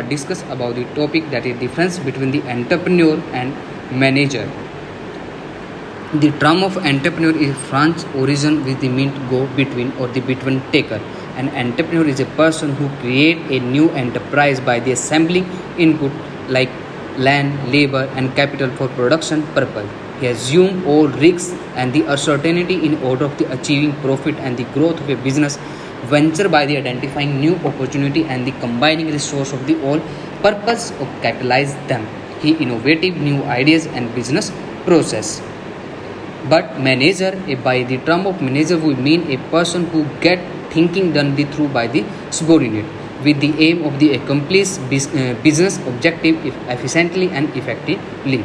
discuss about the topic that is difference between the entrepreneur and manager. The term of entrepreneur is French origin with the mean go between or the between taker. An entrepreneur is a person who create a new enterprise by the assembling input like land, labor and capital for production purpose. He assumes all risks and the uncertainty in order of the achieving profit and the growth of a business venture by the identifying new opportunity and the combining resource of the all purpose of capitalize them. He innovative new ideas and business process. But manager, by the term of manager, we mean a person who get thinking done the through by the subordinate with the aim of the accomplish business objective efficiently and effectively.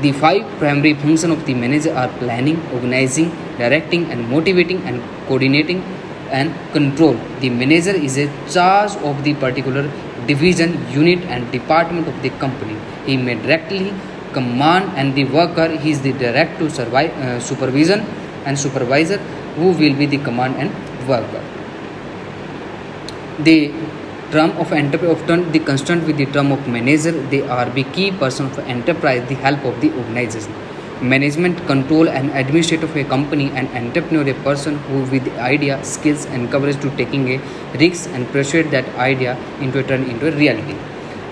The five primary functions of the manager are planning, organizing, directing, and motivating and coordinating and control. The manager is a charge of the particular division, unit, and department of the company. He may directly command and the worker. He is the direct to supervision and supervisor who will be the command and worker. The term of enterprise often the constant with the term of manager. They are the key person of enterprise, the help of the organization. Management, control and administrative of a company. An entrepreneur, a person who with the idea, skills and courage to taking a risk and persuade that idea into a turn into a reality.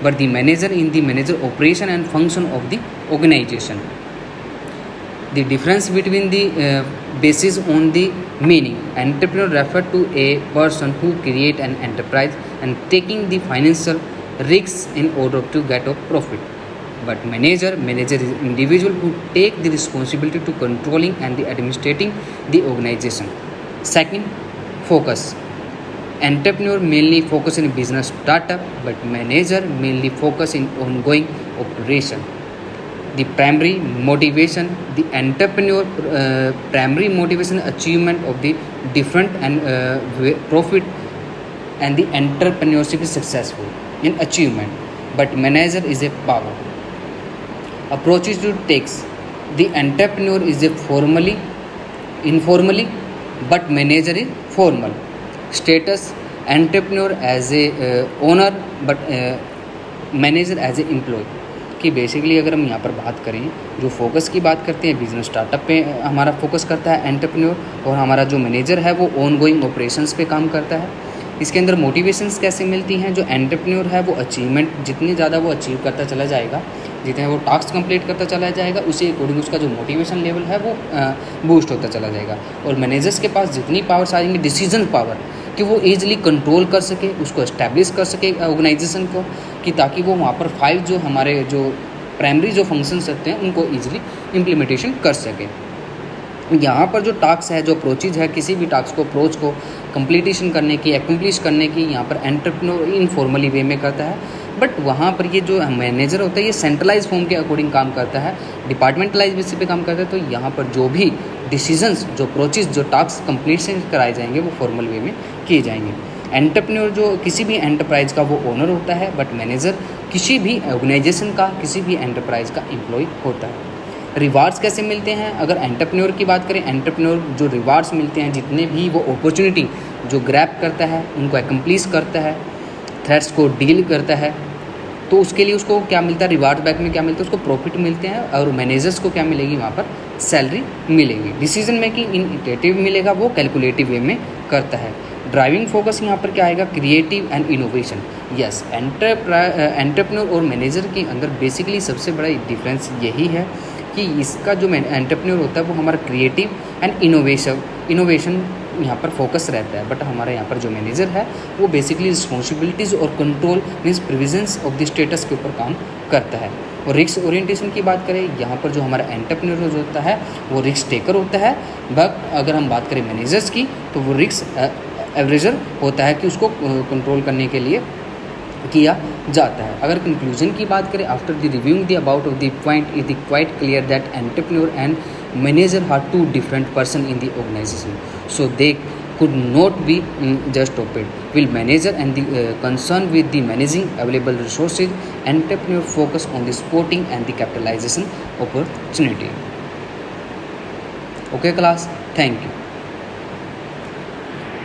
But the manager in the manager operation and function of the organization. The difference between the basis on the meaning. Entrepreneur refer to a person who create an enterprise and taking the financial risks in order to get a profit. But manager is individual who take the responsibility to controlling and the administrating the organization. Second, focus. Entrepreneur mainly focus in business startup, but manager mainly focus in ongoing operation. The primary motivation, the entrepreneur primary motivation achievement of the different and profit and the entrepreneurship is successful in achievement, but manager is a power. Approaches to takes, the entrepreneur is a formally, informally, but manager is formal. Status, entrepreneur as a owner but manager as a employee. कि basically अगर हम यहाँ पर बात करें, जो focus की बात करते हैं बिजनेस स्टार्टअप पे हमारा फोकस करता है एंटरप्रेन्योर, और हमारा जो मैनेजर है वो ऑन गोइंग ऑपरेशंस पे काम करता है. इसके अंदर मोटिवेशंस कैसे मिलती हैं. जो एंटरप्रेन्योर है वो अचीवमेंट जितनी ज़्यादा वो अचीव करता चला जाएगा, जितने वो टास्क कंप्लीट करता चला जाएगा, उसी अकॉर्डिंग उसका जो मोटिवेशन लेवल है वो बूस्ट होता चला जाएगा. और मैनेजर्स के पास जितनी पावर्स आएंगी, डिसीजन पावर, कि वो ईजिली कंट्रोल कर सके, उसको एस्टेब्लिश कर सके ऑर्गेनाइजेशन को, कि ताकि वो वहाँ पर फाइव जो हमारे जो प्राइमरी जो फंक्शंस रहते हैं उनको ईजिली इम्प्लीमेंटेशन कर सके. यहाँ पर जो टास्क है, जो अप्रोचेज है, किसी भी टास्क को अप्रोच को कंप्लीटेशन करने की, एक्म्प्लिश करने की, यहाँ पर एंटरप्रेन्योर इनफॉर्मली वे में करता है. बट वहाँ पर ये जो मैनेजर होता है ये सेंट्रलाइज फॉर्म के अकॉर्डिंग काम करता है, डिपार्टमेंटलाइज बेसिस पे काम करता है. तो यहाँ पर जो भी डिसीजंस, जो अप्रोचेज, जो टास्क कंप्लीशन कराए जाएंगे वो फॉर्मल वे में किए जाएंगे. एंटरप्रेन्योर जो किसी भी एंटरप्राइज का वो ओनर होता है, बट मैनेजर किसी भी ऑर्गेनाइजेशन का, किसी भी एंटरप्राइज का एम्प्लॉय होता है. रिवार्ड्स कैसे मिलते हैं. अगर एंटरप्रेन्योर की बात करें, एंटरप्रेन्योर जो रिवार्ड्स मिलते हैं, जितने भी वो अपॉर्चुनिटी जो ग्रैब करता है उनको एकम्प्लिश करता है, थ्रेट्स को डील करता है, तो उसके लिए उसको क्या मिलता है, रिवार्ड बैक में क्या मिलता है, उसको प्रॉफिट मिलते हैं. और मैनेजर्स को क्या मिलेगी, वहाँ पर सैलरी मिलेगी. डिसीजन मेकिंग इनिशिएटिव मिलेगा, वो कैलकुलेटिव वे में करता है. ड्राइविंग फोकस यहाँ पर क्या आएगा, creative and innovation. Yes, entrepreneur और मैनेजर के अंदर बेसिकली सबसे बड़ा डिफरेंस यही है कि इसका जो एंटरप्रेन्योर होता है वो हमारा क्रिएटिव एंड इनोवेशन यहाँ पर फोकस रहता है. बट हमारा यहाँ पर जो मैनेजर है वो बेसिकली रिस्पॉन्सिबिलिटीज़ और control means provisions of the status के ऊपर काम करता है. और रिस्क ओरिएंटेशन की बात करें, यहाँ पर जो हमारा एंटरप्रेन्योर जो होता है वो रिस्क टेकर होता है. बट अगर हम बात करें मैनेजर्स की तो वो रिस्क एवरेजर होता है, कि उसको कंट्रोल करने के लिए किया जाता है. अगर कंक्लूजन की बात करें, after the reviewing the about of the point is the quite clear that entrepreneur and manager are two different person in the organization, so they could not be just opposite. Will manager and the concern with the managing available resources, entrepreneur focus on the supporting and the capitalization opportunity. Okay class, thank you.